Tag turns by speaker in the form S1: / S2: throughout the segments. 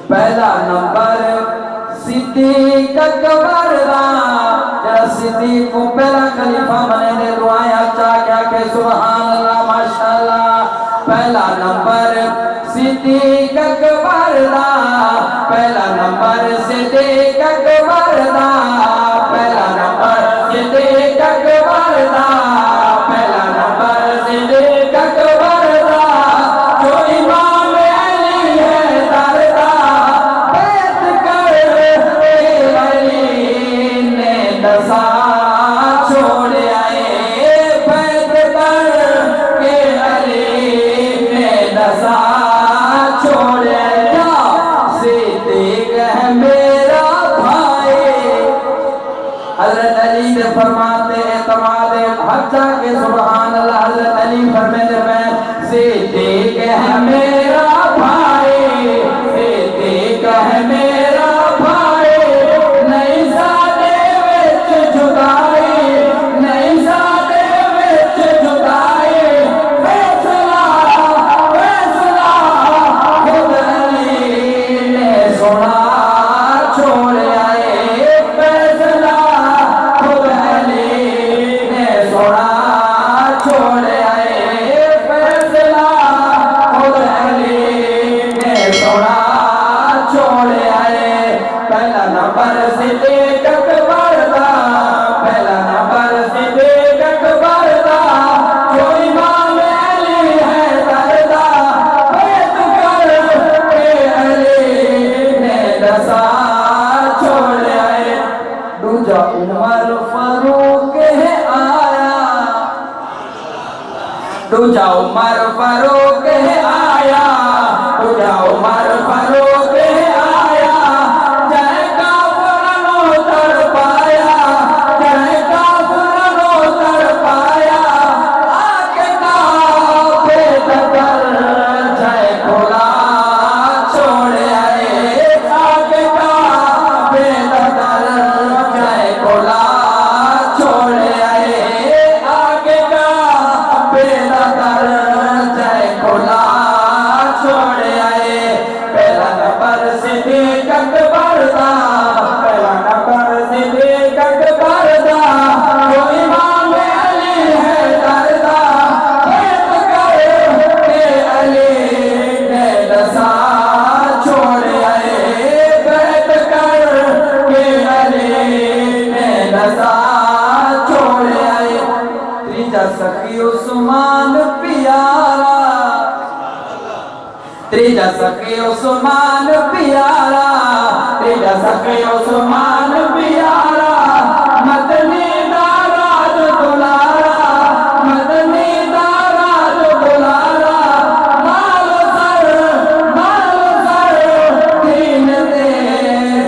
S1: پہلا نمبر صدیق اکبر دا، جڑا صدیق کو پہلا خلیفہ بنے دے دعائیں چاہ کیا کہ سبحان اللہ ماشاءاللہ۔ پہلا نمبر صدیق اکبر دا، پہلا نمبر صدیق اکبر دا، پہلا نمبر صدیق اکبر دا، پہلا نمبر صدیق اکبر دا، جو امام علی ہے دردا، بیعت کر کے علی نے دسا چھوڑ آئے، بیعت کر کے علی نے دسا چھوڑ آئے۔ صدیق ہے میرا بھائی، حضرت علی نے فرماتے اعتماد حق جا کے سبحان اللہ، حضرت علی فرماتے میں صدیق ہے میرا بھائی، صدیق ہے میرا بھائی، نہیں زادے وچ جدائی، نہیں زادے وچ جدائی، فیصلہ فیصلہ خود علی نے سنا چھوڑ آئے، فیصلہ خود علی نے سنا چھوڑ آئے، فیصلہ خود علی نے سنا چھوڑ آئے۔ پہلا نمبر صدیق اکبر دا، پہلا نمبر صدیق اکبر دا، جو امام علی ہے دردا، بیعت کر کے علی نے دسا چھوڑ آئے۔ دوجا عمر فاروق ہے آیا، دوجا عمر فاروق ہے آیا، دوجا عمر فاروق ہے آیا، جائے کافرانو تر پایا، جائے کافرانو تر پایا، آکے کعبے تکر جائے کھلا چھوڑ آئے، آکے کعبے تکر جائے کھلا چھوڑ آئے، آکے کعبے تکر جائے کھلا چھوڑ آئے۔ پہلا نمبر صدیق اکبر دا، پہلا نمبر صدیق اکبر دا، جو امام علی ہے دردا، بیعت کر کے علی نے دسا چھوڑ آئے، بیعت کر کے علی نے دسا چھوڑ آئے۔ تیجا سخی عثمان پیارا، تیجا سخی عثمان پیارا، تیجا سخی عثمان پیارا، مدنی داراج دلارا، مدنی داراج دلارا، مال سر دین دے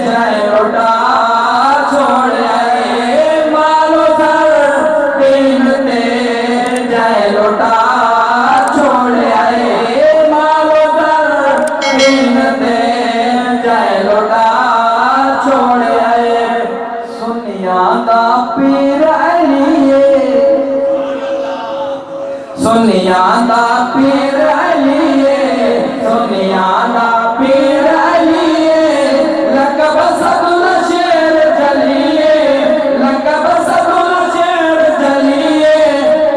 S1: جائے لوٹا چھوڑ آئے، مال سر دین دے جائے لوٹا چھوڑ آئے، مال سر دین دے جائے لوٹا چھوڑ آئے۔ سنیاں دا پیر علی ہے، سنیاں دا پیر علی ہے، سنیاں دا پیر علی ہے، لقب صدر شیر جلی ہے، لقب صدر شیر جلی ہے،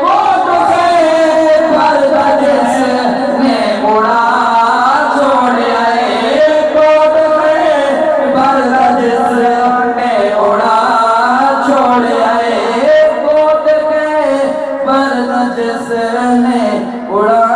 S1: کوٹ خیبر دا جس نے اڑا چھوڑ آئے، کوٹ خیبر دا جس نے اڑا چھوڑ آئے، کوٹ خیبر دا جس نے اڑا